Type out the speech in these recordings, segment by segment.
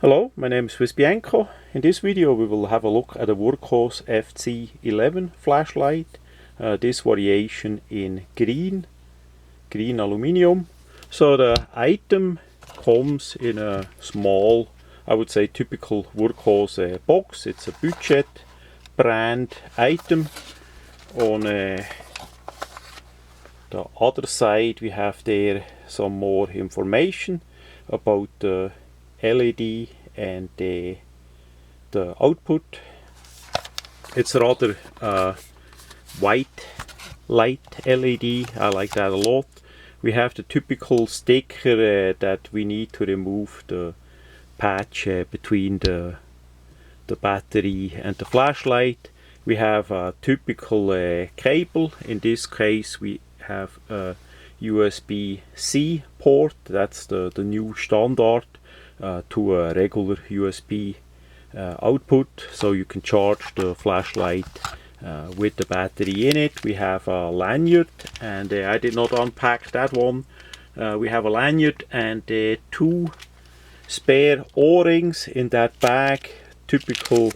Hello, my name is Swiss Bianco. In this video we will have a look at a wurkkos fc11 flashlight. This variation in green aluminium. So the item comes in a small, I would say typical wurkkos box. It's a budget brand item. On the other side we have there some more information about the LED and the output. It's rather white light LED. I like that a lot. We have the typical sticker that we need to remove the patch between the battery and the flashlight. We have a typical cable. In this case we have a USB-C port. That's the new standard to a regular USB output, so you can charge the flashlight with the battery in it. We have a lanyard, and I did not unpack that one. We have a lanyard and two spare O-rings in that bag. Typical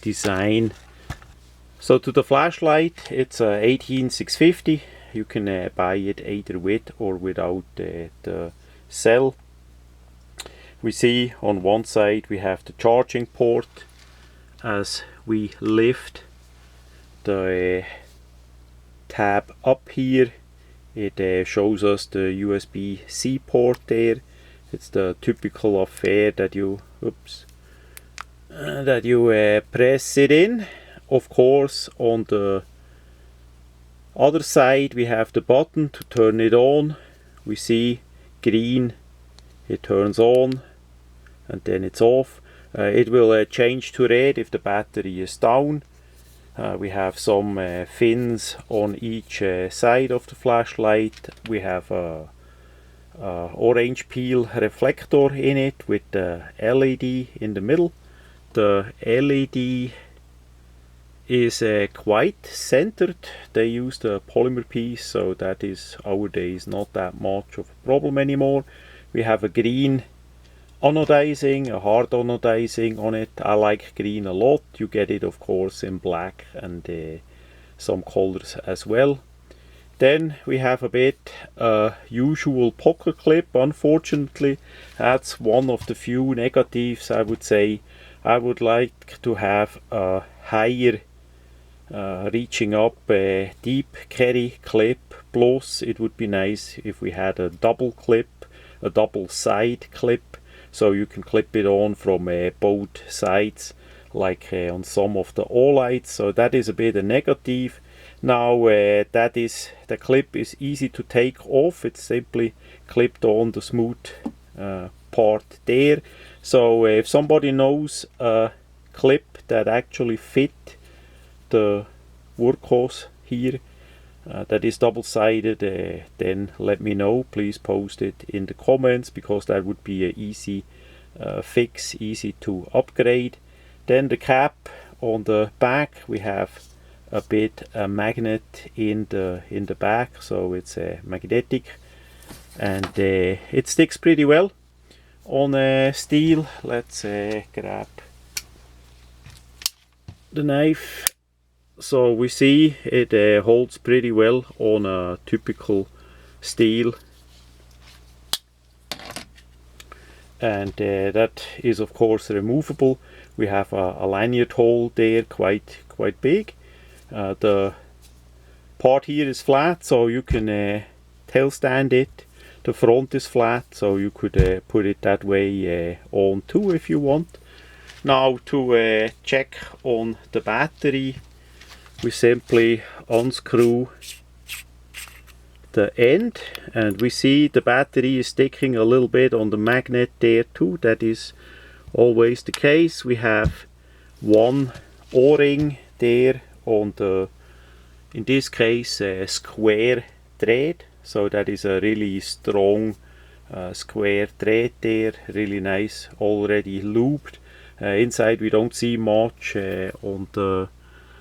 design. So to the flashlight, it's a 18650. You can buy it either with or without the cell. We see on one side we have the charging port. As we lift the tab up here, it shows us the USB-C port there. It's the typical affair that you press it in. Of course, on the other side we have the button to turn it on. We see green, it turns on, and then it's off. It will change to red if the battery is down. We have some fins on each side of the flashlight. We have a orange peel reflector in it with the LED in the middle. The LED is quite centered. They use the polymer piece, so that is nowadays not that much of a problem anymore. We have a green anodizing, a hard anodizing on it. I like green a lot. You get it of course in black and some colors as well. Then we have a bit usual pocket clip. Unfortunately, that's one of the few negatives, I would say. I would like to have a higher reaching up deep carry clip. Plus it would be nice if we had a double clip, a double side clip, so you can clip it on from both sides, like on some of the Olights. So that is a bit a negative. Now the clip is easy to take off. It's simply clipped on the smooth part there. So if somebody knows a clip that actually fit the wurkkos here, that is double-sided, then let me know. Please post it in the comments, because that would be an easy fix, easy to upgrade. Then the cap on the back, we have a bit a magnet in the back, so it's magnetic, and it sticks pretty well on steel. Let's grab the knife. So we see it holds pretty well on a typical steel, and that is of course removable. We have a lanyard hole there, quite big. The part here is flat, so you can tail stand it. The front is flat, so you could put it that way on too if you want. Now to check on the battery, we simply unscrew the end, and we see the battery is sticking a little bit on the magnet there too. That is always the case. We have one O-ring there on the, in this case, square thread. So that is a really strong square thread there, really nice, already lubed. Inside we don't see much. On the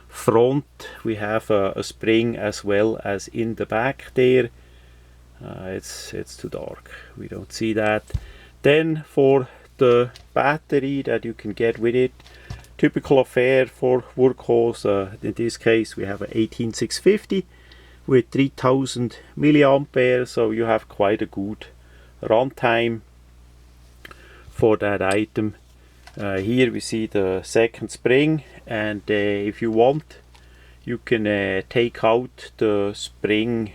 front we have a spring as well as in the back there. It's too dark, we don't see that. Then for the battery that you can get with it, typical affair for wurkkos, in this case we have an 18650 with 3000 milliampere, so you have quite a good runtime for that item. Here we see the second spring, and if you want you can take out the spring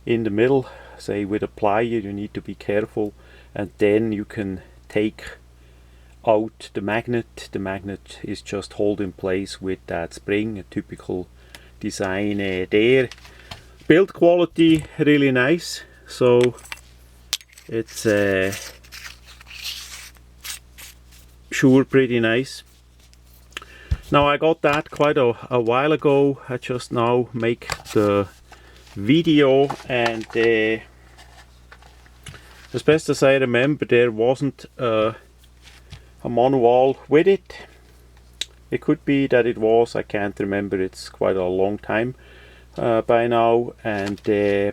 in the middle, say with a plier. You need to be careful, and then you can take out the magnet. The magnet is just held in place with that spring, a typical design there. Build quality really nice, so it's sure pretty nice. Now I got that quite a while ago. I just now make the video, and as best as I remember there wasn't a manual with it. It could be that it was, I can't remember, it's quite a long time by now, and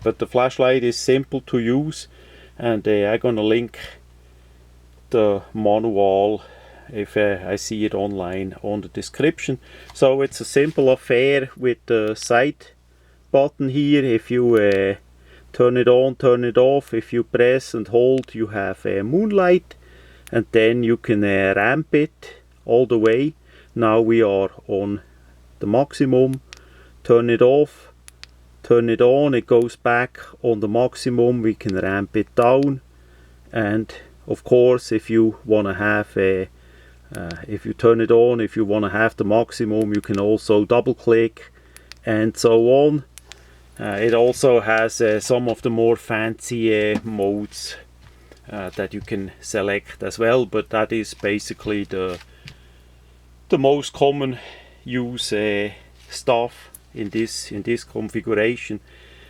but the flashlight is simple to use, and I'm gonna link the manual if I see it online on the description. So it's a simple affair with the side button here. If you turn it on, turn it off, if you press and hold you have moonlight, and then you can ramp it all the way. Now we are on the maximum. Turn it off, turn it on, it goes back on the maximum. We can ramp it down, and of course if you want to have if you turn it on, if you want to have the maximum, you can also double click and so on. It also has some of the more fancy modes that you can select as well, but that is basically the most common use stuff in this configuration.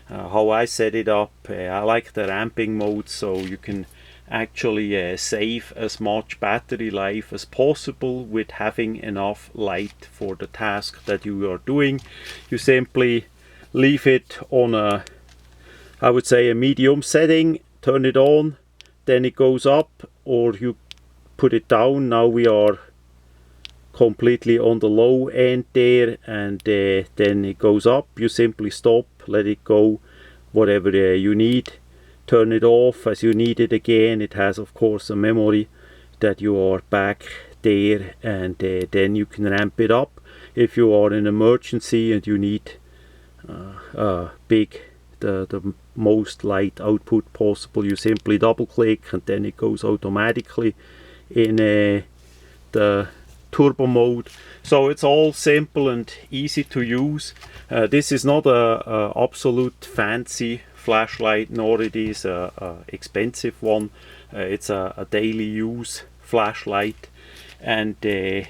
How I set it up, I like the ramping mode, so you can actually save as much battery life as possible with having enough light for the task that you are doing. You simply leave it on a, I would say, a medium setting, turn it on, then it goes up, or you put it down. Now we are completely on the low end there, and then it goes up. You simply stop, let it go, whatever you need. Turn it off as you need it again. It has of course a memory that you are back there, and then you can ramp it up if you are in an emergency and you need the most light output possible. You simply double click and then it goes automatically in the turbo mode. So it's all simple and easy to use. This is not a absolute fancy flashlight, nor it is a expensive one. It's a daily use flashlight, and the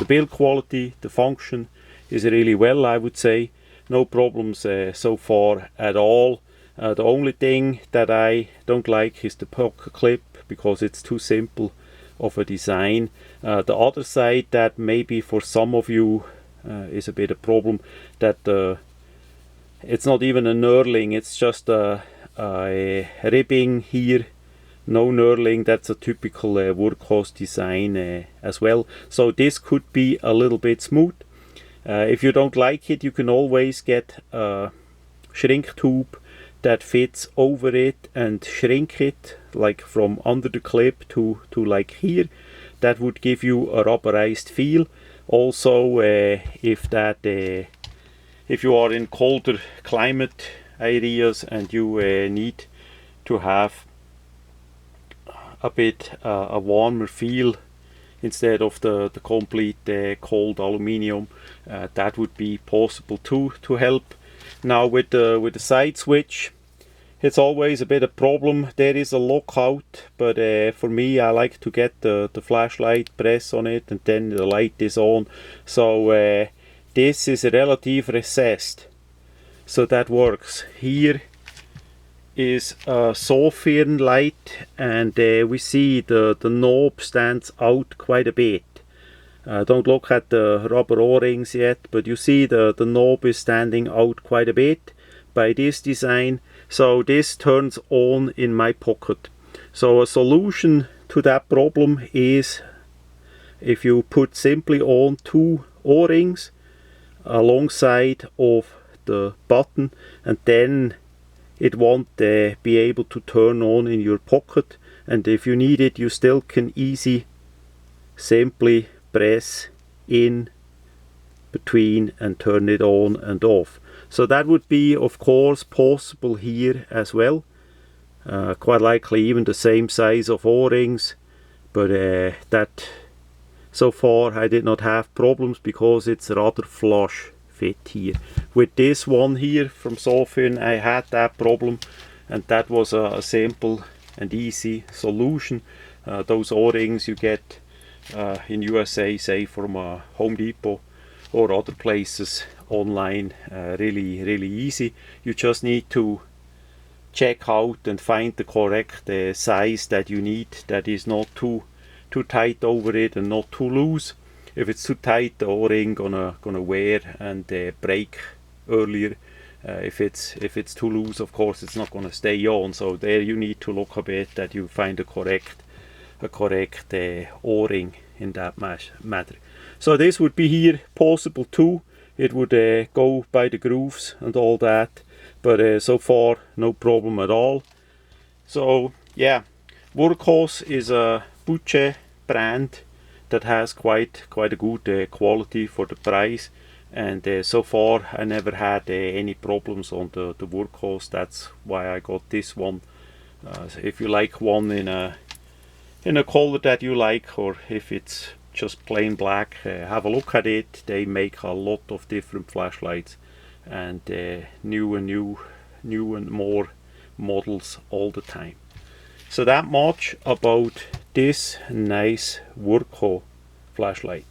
build quality, the function is really well, I would say. No problems so far at all. The only thing that I don't like is the pocket clip, because it's too simple of a design. The other side that maybe for some of you is a bit a problem, that it's not even a knurling, it's just a ribbing here, no knurling. That's a typical wurkkos design as well. So this could be a little bit smooth. If you don't like it, you can always get a shrink tube that fits over it and shrink it, like from under the clip to like here. That would give you a rubberized feel. Also, if you are in colder climate areas and you need to have a bit a warmer feel instead of the complete cold aluminium, that would be possible too, to help. Now with the side switch, it's always a bit of problem. There is a lockout, but for me, I like to get the flashlight, press on it, and then the light is on. So this is relative recessed, so that works. Here is a Sophern light, and we see the knob stands out quite a bit. Don't look at the rubber O-rings yet, but you see the knob is standing out quite a bit by this design. So this turns on in my pocket. So a solution to that problem is if you put simply on 2 O-rings alongside of the button, and then it won't be able to turn on in your pocket, and if you need it you still can simply press in between and turn it on and off. So that would be of course possible here as well. Quite likely even the same size of O-rings, but that so far I did not have problems because it's rather flush fit here. With this one here from Sofin I had that problem, and that was a simple and easy solution. Those O-rings you get in USA, say from Home Depot or other places online, really easy. You just need to check out and find the correct size that you need, that is not too tight over it and not too loose. If it's too tight, the O-ring gonna wear and break earlier. If it's too loose, of course it's not gonna stay on. So there you need to look a bit that you find a correct O-ring in that matter. So this would be here possible too. It would go by the grooves and all that, but so far no problem at all. So yeah, Wurkkos is a budget brand that has quite a good quality for the price, and so far I never had any problems on the wurkkos. That's why I got this one. If you like one in a color that you like, or if it's just plain black, have a look at it. They make a lot of different flashlights, and new and more models all the time. So that much about this nice Wurkko flashlight.